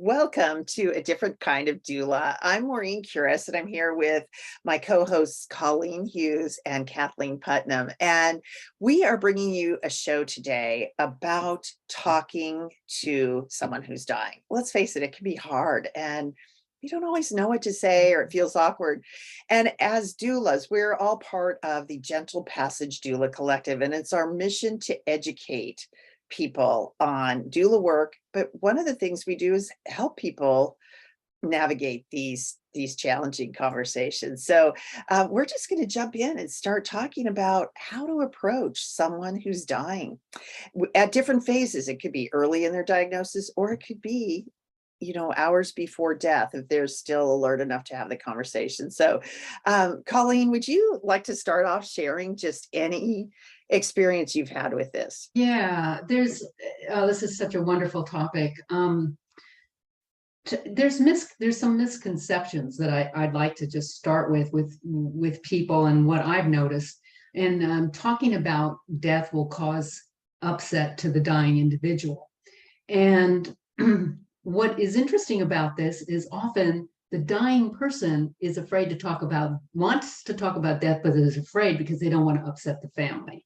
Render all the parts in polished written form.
Welcome to a different kind of doula. I'm Maureen Curis, and I'm here with my co-hosts Colleen Hughes and Kathleen Putnam. And we are bringing you a show today about talking to someone who's dying. Let's face it, it can be hard, and we don't always know what to say, or it feels awkward. And as doulas, we're all part of the Gentle Passage Doula Collective, and it's our mission to educate people on doula work. But one of the things we do is help people navigate these challenging conversations. So we're just going to jump in and start talking about how to approach someone who's dying at different phases. It could be early in their diagnosis, or it could be hours before death, if they're still alert enough to have the conversation. So Colleen, would you like to start off sharing just any experience you've had with this? Yeah, this is such a wonderful topic. There's some misconceptions that I'd like to just start with people and what I've noticed. And talking about death will cause upset to the dying individual. And what is interesting about this is often the dying person wants to talk about death, but is afraid because they don't want to upset the family.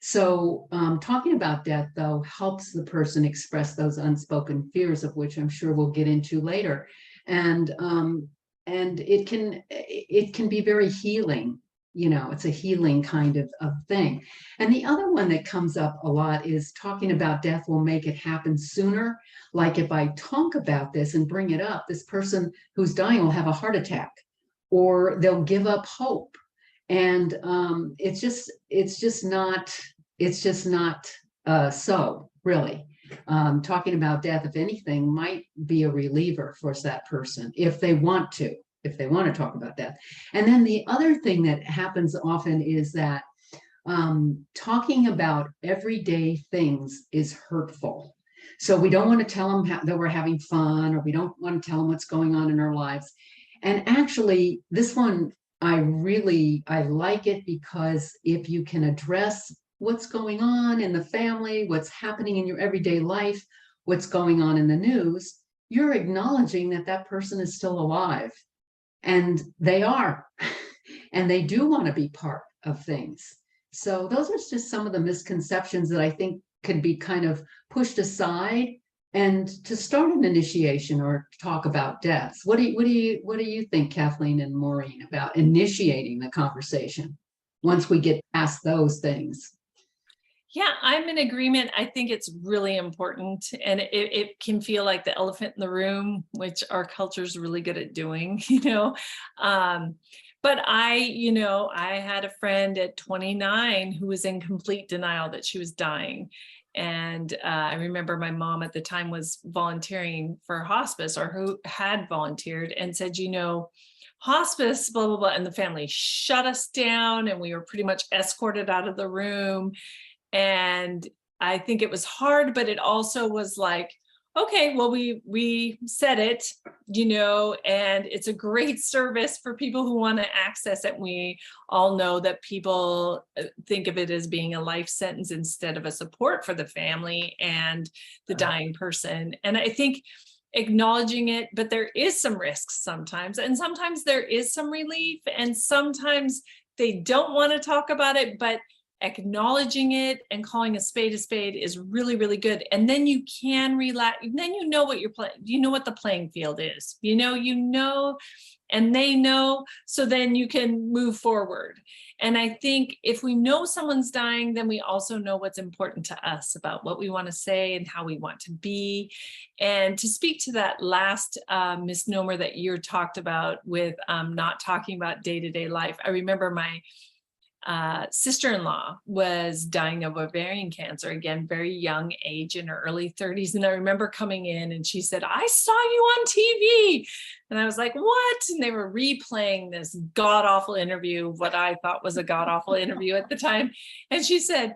So talking about death, though, helps the person express those unspoken fears, of which I'm sure we'll get into later. And it can be very healing. It's a healing kind of thing. And the other one that comes up a lot is talking about death will make it happen sooner. Like if I talk about this and bring it up, this person who's dying will have a heart attack, or they'll give up hope. And it's just not so really. Talking about death, if anything, might be a reliever for that person if they want to talk about death. And then the other thing that happens often is that talking about everyday things is hurtful. So we don't want to tell them that we're having fun, or we don't want to tell them what's going on in our lives. And actually, this one, I like it, because if you can address what's going on in the family, what's happening in your everyday life, what's going on in the news, you're acknowledging that that person is still alive, and they are, and they do want to be part of things. So those are just some of the misconceptions that I think could be kind of pushed aside, and to start an initiation or talk about deaths. What do you think, Kathleen and Maureen, about initiating the conversation once we get past those things? Yeah, I'm in agreement. I think it's really important, and it can feel like the elephant in the room, which our culture is really good at doing, But I had a friend at 29 who was in complete denial that she was dying. And I remember my mom at the time was volunteering for hospice, or who had volunteered, and said, hospice, blah, blah, blah. And the family shut us down, and we were pretty much escorted out of the room. And I think it was hard, but it also was like, okay, well, we said it, and it's a great service for people who want to access it. We all know that people think of it as being a life sentence instead of a support for the family and the dying person. And I think acknowledging it, but there is some risks sometimes, and sometimes there is some relief, and sometimes they don't want to talk about it, but acknowledging it and calling a spade is really, really good. And then you can relax. Then what what the playing field is, and they know, so then you can move forward. And I think if we know someone's dying, then we also know what's important to us about what we want to say and how we want to be. And to speak to that last misnomer that you talked about with not talking about day-to-day life, I remember my sister-in-law was dying of ovarian cancer, again, very young age, in her early 30s. And I remember coming in and she said, "I saw you on TV." And I was like, "What?" And they were replaying this god-awful interview, what I thought was a god-awful interview at the time. And she said,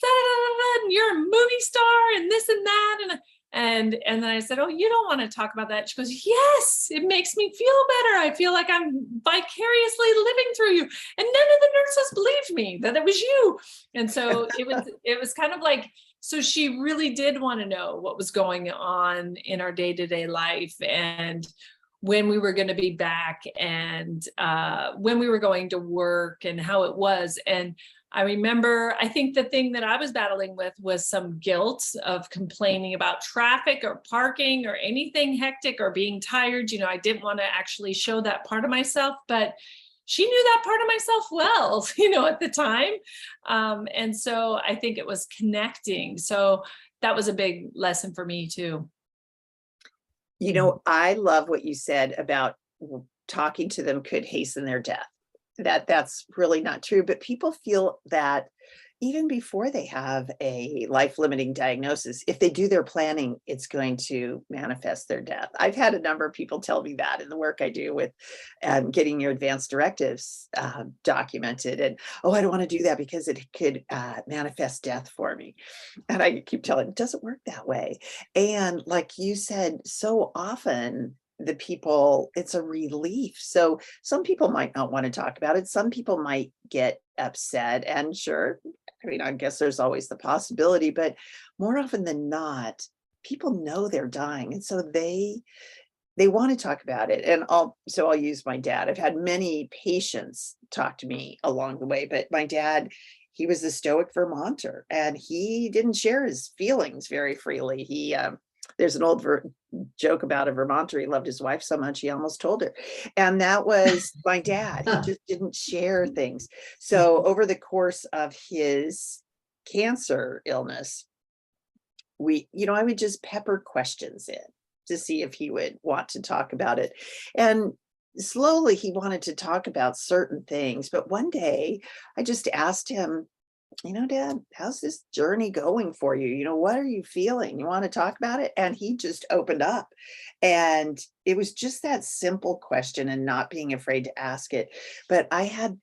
"Da, da, da, da, "You're a movie star and this and that." And then I said, "Oh, you don't want to talk about that?" She goes, "Yes, it makes me feel better. I feel like I'm vicariously living through you." And none of the nurses believed me that it was you. And so it was kind of like So she really did want to know what was going on in our day-to-day life, and when we were going to be back, and when we were going to work, and how it was. And I remember, I think the thing that I was battling with was some guilt of complaining about traffic or parking or anything hectic or being tired. You know, I didn't want to actually show that part of myself, but she knew that part of myself well, you know, at the time. And so I think it was connecting. So that was a big lesson for me too. You know, I love what you said about talking to them could hasten their death. That's really not true, but people feel that even before they have a life-limiting diagnosis, if they do their planning, it's going to manifest their death. I've had a number of people tell me that in the work I do with getting your advanced directives documented. And, oh, I don't want to do that because it could manifest death for me. And I keep telling them, it doesn't work that way. And like you said, so often the people, it's a relief. So some people might not want to talk about it. Some people might get upset, and sure, I mean, I guess there's always the possibility, but more often than not, people know they're dying. And so they want to talk about it. And I'll use my dad. I've had many patients talk to me along the way, but my dad, he was a stoic Vermonter, and he didn't share his feelings very freely. There's an old joke about a Vermonter. He loved his wife so much he almost told her, and that was my dad. He just didn't share things. So over the course of his cancer illness, I would just pepper questions in to see if he would want to talk about it. And slowly he wanted to talk about certain things. But one day I just asked him, Dad, how's this journey going for you? What are you feeling? You want to talk about it? And he just opened up. And it was just that simple question, and not being afraid to ask it. But I had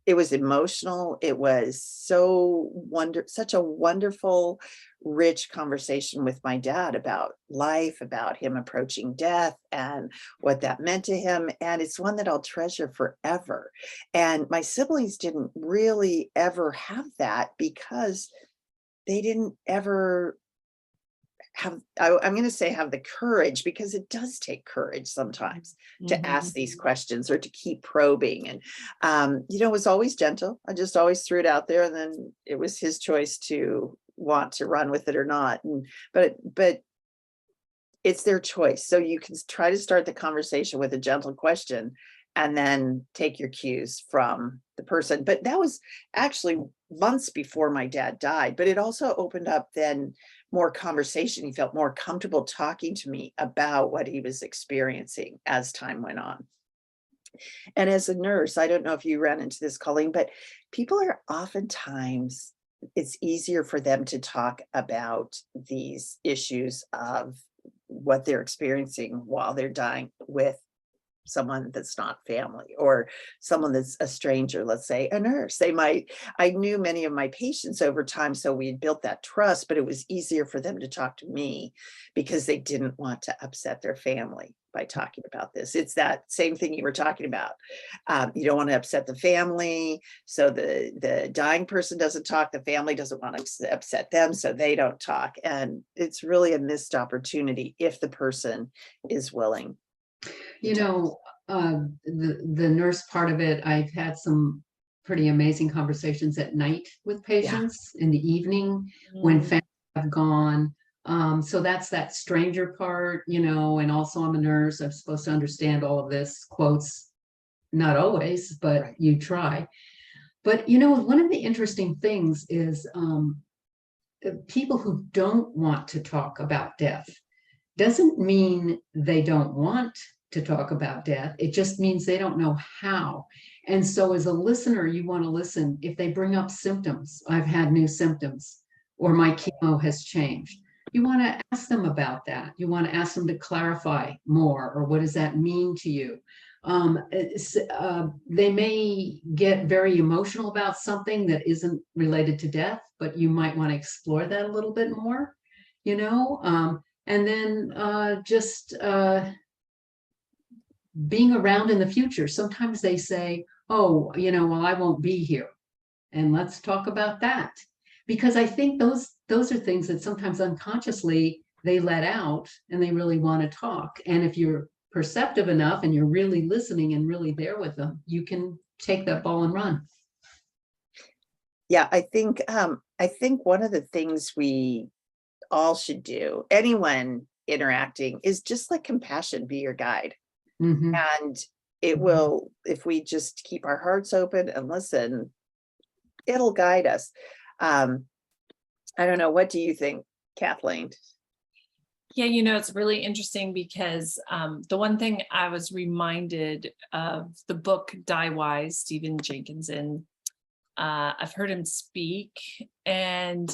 it was emotional. It was such a wonderful, rich conversation with my dad about life, about him approaching death and what that meant to him. And it's one that I'll treasure forever. And my siblings didn't really ever have that because they didn't ever I'm going to say have the courage, because it does take courage sometimes to ask these questions or to keep probing. And, it was always gentle. I just always threw it out there, and then it was his choice to want to run with it or not. But it's their choice. So you can try to start the conversation with a gentle question and then take your cues from the person. But that was actually months before my dad died, but it also opened up then more conversation. He felt more comfortable talking to me about what he was experiencing as time went on. And as a nurse, I don't know if you ran into this, Colleen, but people are oftentimes, it's easier for them to talk about these issues of what they're experiencing while they're dying with someone that's not family, or someone that's a stranger, let's say a nurse. I knew many of my patients over time, so we had built that trust, but it was easier for them to talk to me because they didn't want to upset their family by talking about this. It's that same thing you were talking about. You don't want to upset the family, so the dying person doesn't talk, the family doesn't want to upset them, so they don't talk. And it's really a missed opportunity if the person is willing. The nurse part of it, I've had some pretty amazing conversations at night with patients in the evening when families have gone. So that's that stranger part, and also I'm a nurse. I'm supposed to understand all of this, quotes, not always, but Right. you try. But, one of the interesting things is people who don't want to talk about death doesn't mean they don't want to talk about death. It just means they don't know how. And so as a listener, you want to listen. If they bring up symptoms, I've had new symptoms, or my chemo has changed. You want to ask them about that. You want to ask them to clarify more, or what does that mean to you? They may get very emotional about something that isn't related to death, but you might want to explore that a little bit more, and then just being around in the future. Sometimes they say, oh, well, I won't be here. And let's talk about that. because I think those are things that sometimes unconsciously they let out and they really want to talk. And if you're perceptive enough and you're really listening and really there with them, you can take that ball and run. Yeah, I think one of the things we all should do, anyone interacting, is just let compassion be your guide. Mhm. And it Mhm. will, if we just keep our hearts open and listen, it'll guide us. Um, I don't know, what do you think, Kathleen? Yeah, it's really interesting because the one thing I was reminded of the book Die Wise, Stephen Jenkinson. I've heard him speak, and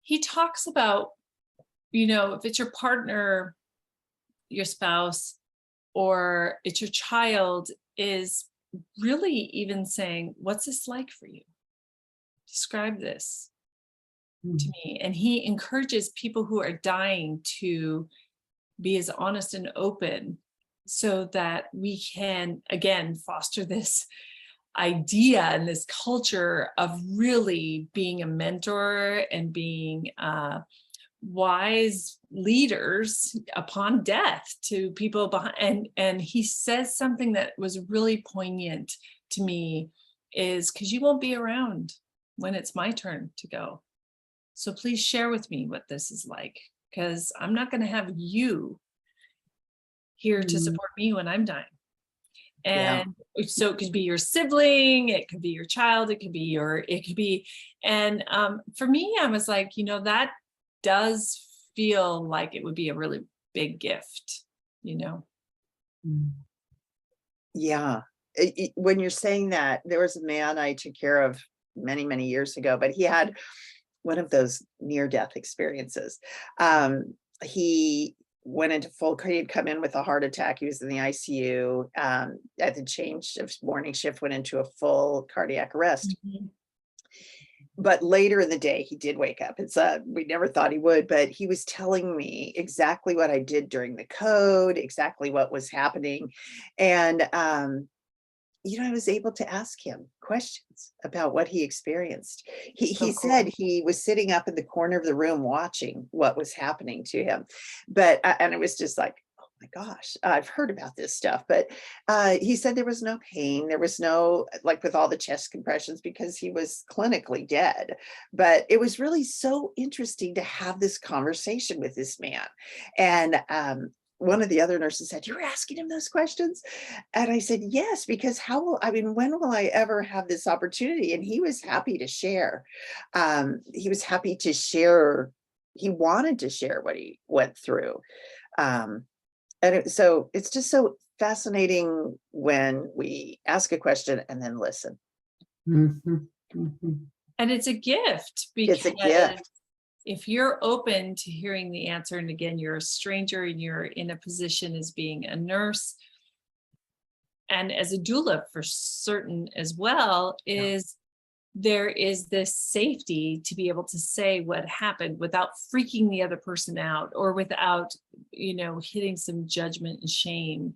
he talks about, if it's your partner, your spouse, or it's your child, is really even saying, what's this like for you? Describe this to me. And he encourages people who are dying to be as honest and open so that we can, again, foster this idea and this culture of really being a mentor and being wise leaders upon death to people behind. And he says something that was really poignant to me, is because you won't be around when it's my turn to go. So please share with me what this is like, because I'm not going to have you here to Mhm. support me when I'm dying. Yeah. And so it could be your sibling, it could be your child, and for me, I was like, that does feel like it would be a really big gift, Mhm. Yeah. When you're saying that, there was a man I took care of many, many years ago, but he had one of those near-death experiences. He went into he had come in with a heart attack. He was in the ICU. At the change of morning shift, went into a full cardiac arrest. Mhm. But later in the day, he did wake up. We never thought he would, but he was telling me exactly what I did during the code, exactly what was happening. And I was able to ask him questions about what he experienced. He So said cool. he was sitting up in the corner of the room watching what was happening to him. And it was just like, oh my gosh, I've heard about this stuff. But he said there was no pain. There was no, like with all the chest compressions, because he was clinically dead. But it was really so interesting to have this conversation with this man. And one of the other nurses said, "You were asking him those questions?" And I said, "Yes, because when will I ever have this opportunity?" And he was happy to share. He was happy to share. He wanted to share what he went through. Um, so it's just so fascinating when we ask a question and then listen. Mhm. Mhm. And it's a gift, It's a because gift. if you're open to hearing the answer, and again, you're a stranger and you're in a position as being a nurse and as a doula for certain as well, Yeah. is there is this safety to be able to say what happened without freaking the other person out, or without, hitting some judgment and shame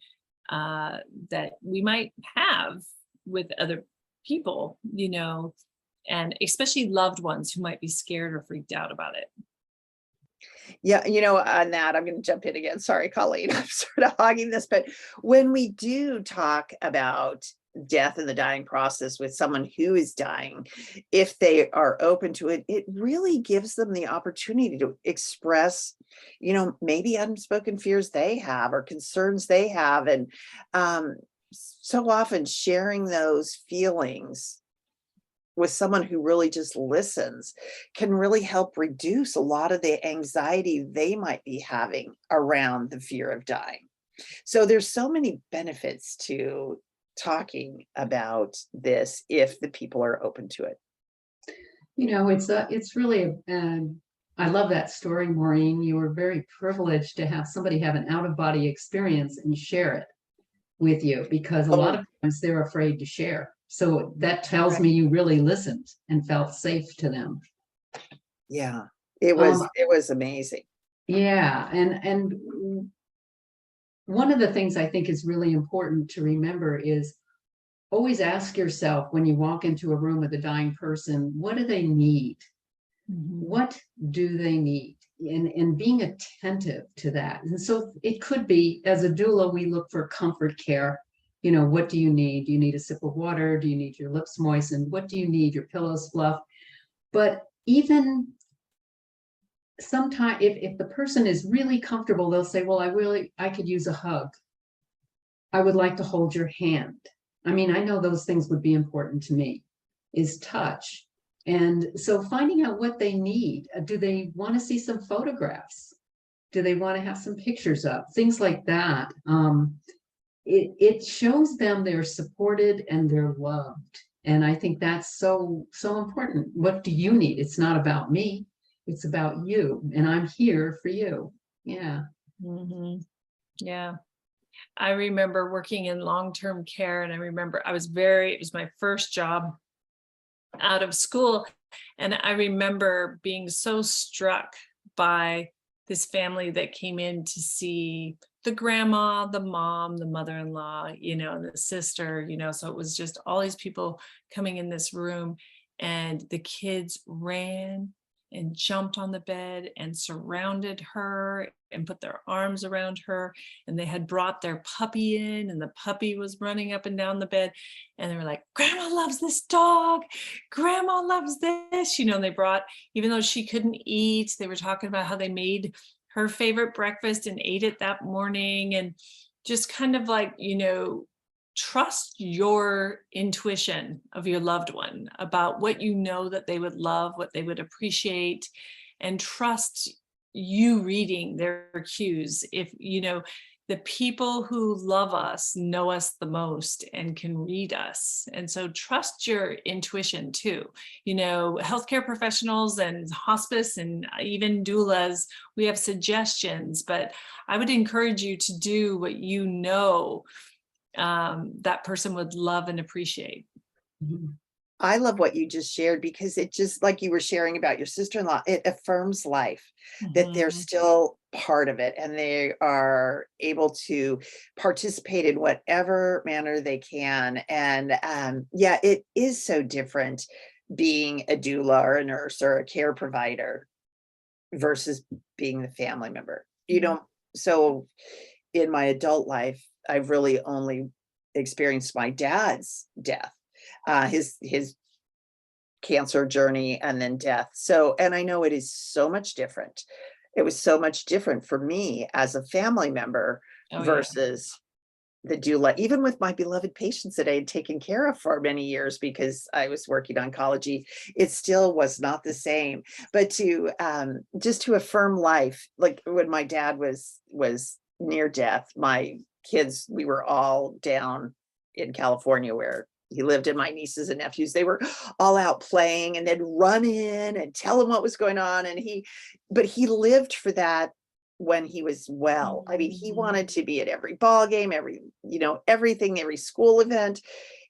that we might have with other people, and especially loved ones who might be scared or freaked out about it. Yeah, on that, I'm going to jump in again. Sorry, Colleen, I'm sort of hogging this, but when we do talk about death and the dying process with someone who is dying, if they are open to it, it really gives them the opportunity to express, maybe unspoken fears they have or concerns they have. And so often sharing those feelings with someone who really just listens can really help reduce a lot of the anxiety they might be having around the fear of dying. So there's so many benefits to talking about this if the people are open to it. It's really, I love that story, Maureen. You were very privileged to have somebody have an out of body experience and share it with you, because a lot Oh, of times they're afraid to share. So that tells right. me you really listened and felt safe to them. Yeah, it was Um, it was amazing. yeah, and one of the things I think is really important to remember is always ask yourself when you walk into a room with a dying person, what do they need? What do they need? And being attentive to that. And so it could be, as a doula, we look for comfort care. You know, what do you need? Do you need a sip of water? Do you need your lips moistened? What do you need? Your pillows fluffed? But even sometimes, if the person is really comfortable, they'll say, well, I could use a hug. I would like to hold your hand. I mean, I know those things would be important to me, is touch. And so finding out what they need. Do they want to see some photographs? Do they want to have some pictures up? Things like that. It shows them they're supported and they're loved. And I think that's so important. What do you need? It's not about me. It's about you. And I'm here for you. Yeah. Mhm. Yeah. I remember working in long-term care, and I remember it was my first job out of school. And I remember being so struck by this family that came in to see the grandma, the mom, the mother-in-law, and the sister, so it was just all these people coming in this room, and the kids ran and jumped on the bed and surrounded her and put their arms around her. And they had brought their puppy in, and the puppy was running up and down the bed. And they were like, Grandma loves this dog. Grandma loves this. And they brought, even though she couldn't eat, they were talking about how they made her favorite breakfast and ate it that morning. And just kind of like, trust your intuition of your loved one about what that they would love, what they would appreciate, and trust you reading their cues. If the people who love us know us the most and can read us. And so trust your intuition too. Healthcare professionals and hospice and even doulas, we have suggestions, but I would encourage you to do what that person would love and appreciate. I love what you just shared, because it just, like you were sharing about your sister-in-law, it affirms life, that they're still part of it and they are able to participate in whatever manner they can. And yeah, it is so different being a doula or a nurse or a care provider versus being the family member. So in my adult life, I've really only experienced my dad's death, his cancer journey and then death. So, and I know it is so much different. It was so much different for me as a family member versus the doula, even with my beloved patients that I had taken care of for many years because I was working oncology, it still was not the same. But to just to affirm life, like when my dad was near death, my kids, we were all down in California where he lived, and my nieces and nephews, they were all out playing, and they'd run in and tell him what was going on. And but he lived for that when he was well. I mean, he wanted to be at every ball game, everything, every school event.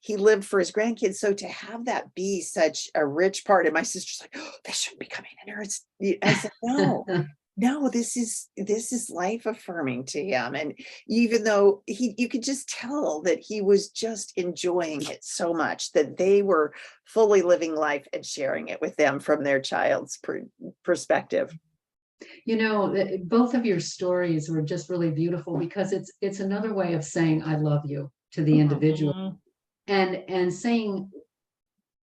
He lived for his grandkids. So to have that be such a rich part, and my sister's like, oh, they shouldn't be coming in here. I said, no, this is life affirming to him. And even though you could just tell that he was just enjoying it so much, that they were fully living life and sharing it with them from their child's perspective. Both of your stories were just really beautiful, because it's another way of saying I love you to the individual, and saying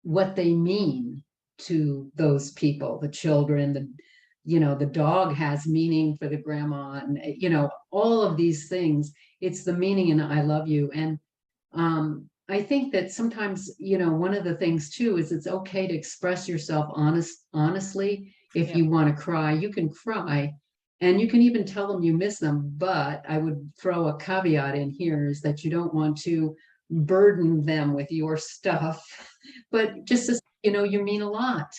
what they mean to those people, the children, the dog has meaning for the grandma, and all of these things. It's the meaning in I love you. And I think that sometimes, one of the things too is it's okay to express yourself honestly. If you want to cry, you can cry, and you can even tell them you miss them. But I would throw a caveat in here, is that you don't want to burden them with your stuff, but just to, you mean a lot,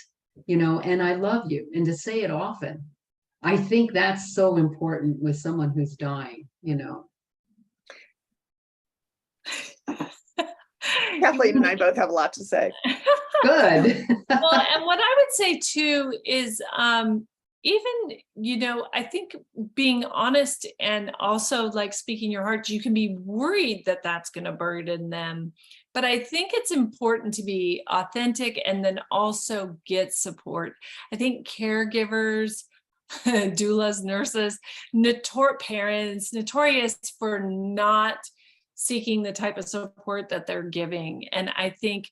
and I love you, and to say it often. I think that's so important with someone who's dying. Kathleen and I both have a lot to say. Good. Well, and what I would say too is even, I think being honest and also like speaking your heart, you can be worried that that's going to burden them But I think it's important to be authentic and then also get support. I think caregivers, doulas, nurses, parents, notorious for not seeking the type of support that they're giving. And I think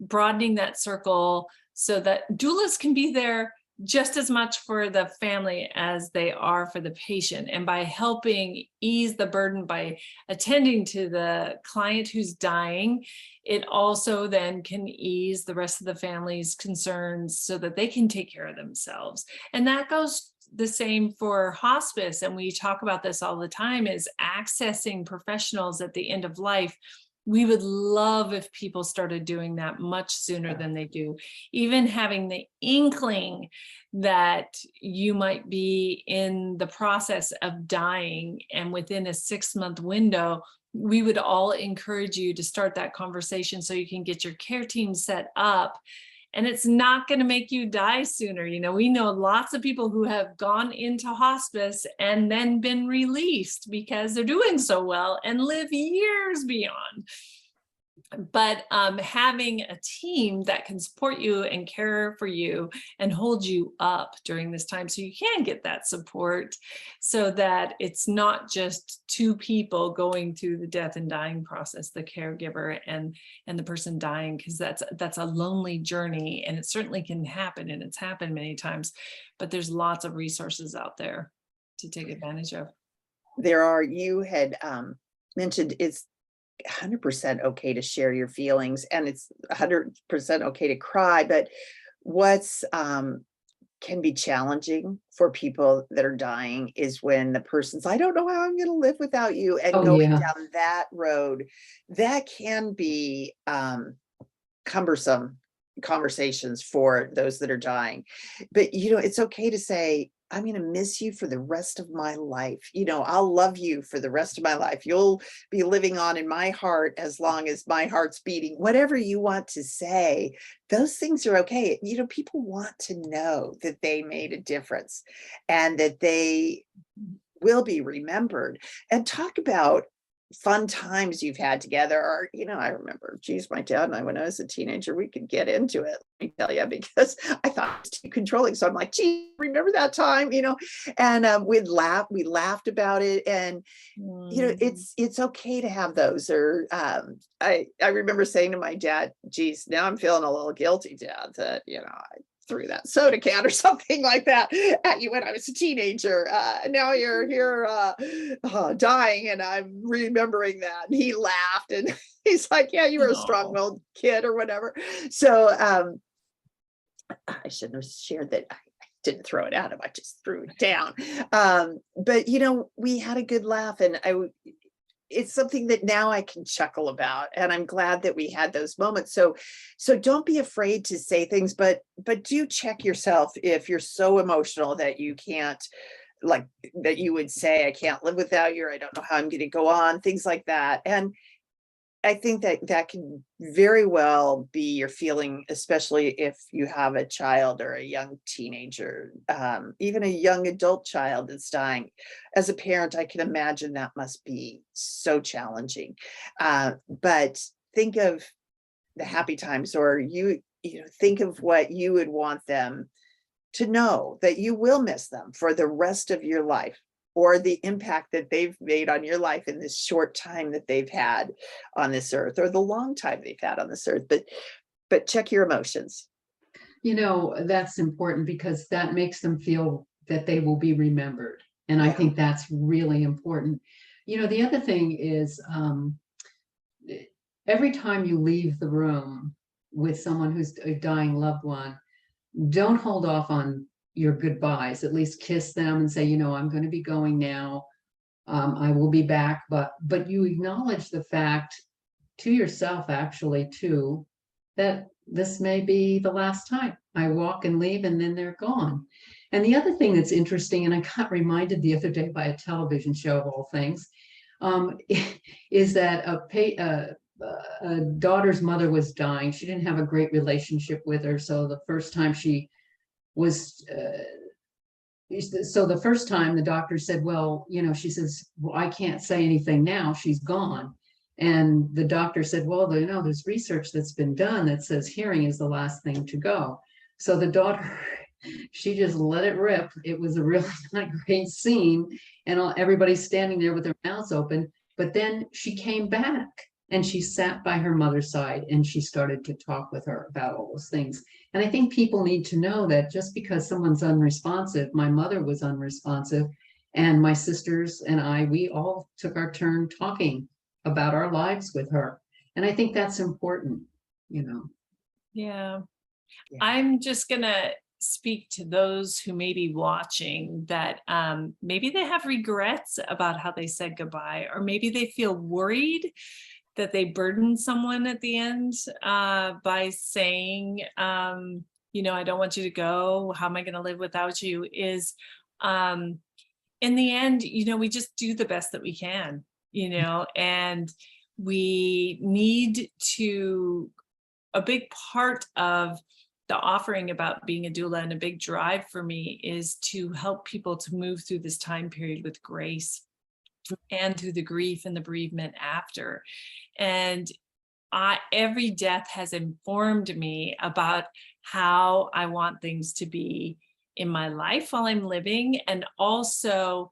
broadening that circle so that doulas can be there just as much for the family as they are for the patient. And by helping ease the burden by attending to the client who's dying, it also then can ease the rest of the family's concerns so that they can take care of themselves. And that goes the same for hospice. And we talk about this all the time, is accessing professionals at the end of life. We would love if people started doing that much sooner than they do. Even having the inkling that you might be in the process of dying, and within a 6-month window, we would all encourage you to start that conversation so you can get your care team set up. And it's not going to make you die sooner. You know, we know lots of people who have gone into hospice and then been released because they're doing so well and live years beyond. But having a team that can support you and care for you and hold you up during this time so you can get that support, so that it's not just two people going through the death and dying process, the caregiver and the person dying, because that's a lonely journey, and it certainly can happen, and it's happened many times, but there's lots of resources out there to take advantage of. You had mentioned it's 100% okay to share your feelings, and it's 100% okay to cry, but what's can be challenging for people that are dying is when the person's, I don't know how I'm going to live without you, and going down that road, that can be cumbersome conversations for those that are dying. But you know, it's okay to say, I'm going to miss you for the rest of my life. You know, I'll love you for the rest of my life. You'll be living on in my heart as long as my heart's beating. Whatever you want to say, those things are okay. You know, people want to know that they made a difference and that they will be remembered. And talk about fun times you've had together. Or, you know, I remember, geez, my dad and I, when I was a teenager, we could get into it, let me tell you, because I thought it was too controlling. So I'm like, gee, remember that time, you know? And we laughed about it. And, you know, it's okay to have those. Or I remember saying to my dad, geez, now I'm feeling a little guilty, Dad, that, you know, I threw that soda can or something like that at you when I was a teenager. Now you're here dying, and I'm remembering that. And he laughed, and he's like, yeah, you were a strong-willed kid or whatever. So I shouldn't have shared that. I didn't throw it at him. I just threw it down. But you know, we had a good laugh, and it's something that now I can chuckle about, and I'm glad that we had those moments. So don't be afraid to say things, but do check yourself if you're so emotional that you can't, like, that you would say, I can't live without you, or I don't know how I'm going to go on, things like that. And I think that can very well be your feeling, especially if you have a child or a young teenager, even a young adult child that's dying. As a parent, I can imagine that must be so challenging. But think of the happy times, or you know, think of what you would want them to know, that you will miss them for the rest of your life, or the impact that they've made on your life in this short time that they've had on this earth, or the long time they've had on this earth. But check your emotions. You know, that's important, because that makes them feel that they will be remembered. And I think that's really important. You know, the other thing is, every time you leave the room with someone who's a dying loved one, don't hold off on your goodbyes. At least kiss them and say, you know, I'm going to be going now. I will be back, but you acknowledge the fact to yourself, actually, too, that this may be the last time I walk and leave, and then they're gone. And the other thing that's interesting, and I got reminded the other day by a television show of all things, is that a daughter's mother was dying. She didn't have a great relationship with her, so the first time the first time the doctor said, well, you know, she says, well, I can't say anything now, she's gone. And the doctor said, well, you know, there's research that's been done that says hearing is the last thing to go. So the daughter, she just let it rip. It was a really not great scene, and everybody's standing there with their mouths open. But then she came back and she sat by her mother's side and she started to talk with her about all those things. And I think people need to know that just because someone's unresponsive, my mother was unresponsive, and my sisters and I, we all took our turn talking about our lives with her. And I think that's important, you know. Yeah. Yeah. I'm just gonna speak to those who may be watching that maybe they have regrets about how they said goodbye, or maybe they feel worried that they burdened someone at the end by saying, you know, I don't want you to go. How am I going to live without you? Is in the end, you know, we just do the best that we can, you know, and we need to, a big part of the offering about being a doula, and a big drive for me, is to help people to move through this time period with grace and through the grief and the bereavement after. And every death has informed me about how I want things to be in my life while I'm living, and also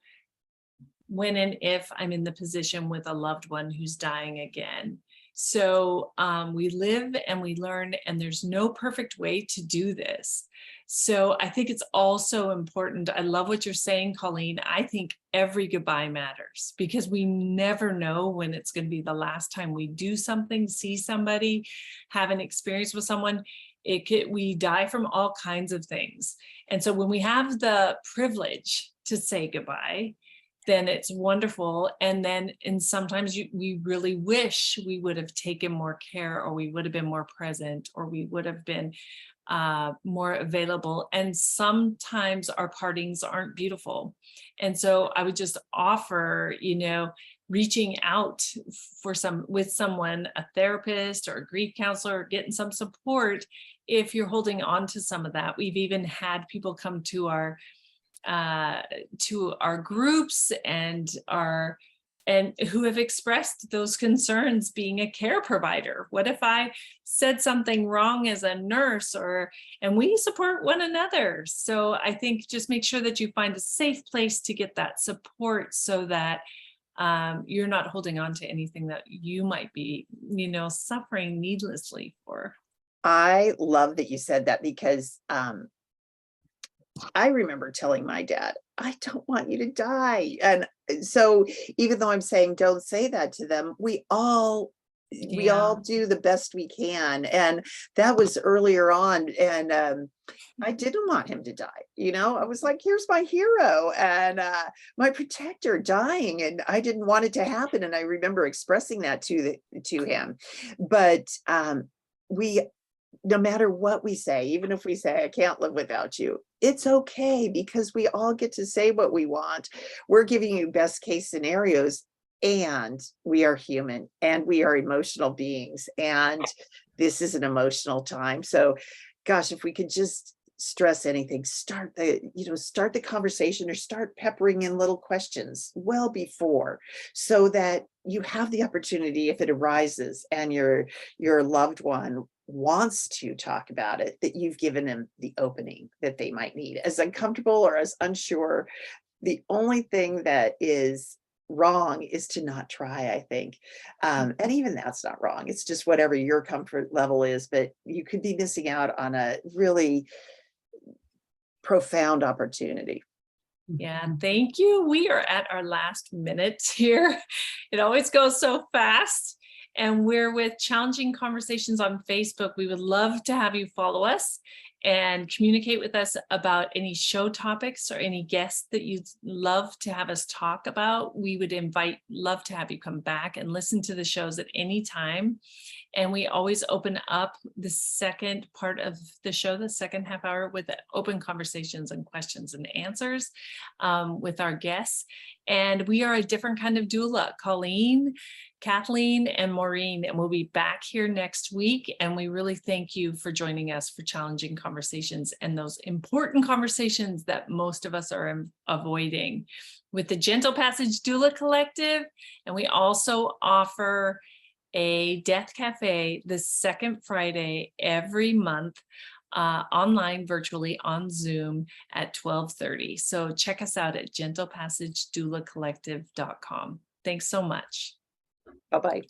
when and if I'm in the position with a loved one who's dying again. So we live and we learn, and there's no perfect way to do this. So I think it's also important. I love what you're saying, Colleen. I think every goodbye matters, because we never know when it's going to be the last time we do something, see somebody, have an experience with someone. We die from all kinds of things. And so when we have the privilege to say goodbye, then it's wonderful. And sometimes we really wish we would have taken more care, or we would have been more present, or we would have been more available. And sometimes our partings aren't beautiful. And so I would just offer, you know, reaching out with someone, a therapist or a grief counselor, getting some support if you're holding on to some of that. We've even had people come to our groups and who have expressed those concerns being a care provider. What if I said something wrong as a nurse, and we support one another. So I think just make sure that you find a safe place to get that support, so that you're not holding on to anything that you might be, you know, suffering needlessly for. I love that you said that, because I remember telling my dad, I don't want you to die. And so even though I'm saying don't say that to them, we all do the best we can. And that was earlier on. And I didn't want him to die. You know, I was like, here's my hero and my protector dying. And I didn't want it to happen. And I remember expressing that to him. But no matter what we say, even if we say, I can't live without you, it's okay, because we all get to say what we want. We're giving you best case scenarios, and we are human and we are emotional beings. And this is an emotional time. So gosh, if we could just stress anything, start the conversation, or start peppering in little questions well before, so that you have the opportunity, if it arises and your loved one wants to talk about it, that you've given them the opening that they might need. As uncomfortable or as unsure, the only thing that is wrong is to not try, I think. And even that's not wrong. It's just whatever your comfort level is, but you could be missing out on a really profound opportunity. Yeah, thank you. We are at our last minute here. It always goes so fast. And we're with Challenging Conversations on Facebook. We would love to have you follow us and communicate with us about any show topics or any guests that you'd love to have us talk about. We would love to have you come back and listen to the shows at any time. And we always open up the second part of the show, the second half hour, with open conversations and questions and answers with our guests. And we are a different kind of doula, Colleen, Kathleen, and Maureen, and we'll be back here next week. And we really thank you for joining us for Challenging Conversations, and those important conversations that most of us are avoiding, with the Gentle Passage Doula Collective. And we also offer a death cafe the second Friday every month, online virtually on Zoom at 12:30. So check us out at gentlepassagedoulacollective.com. Thanks so much. Bye-bye.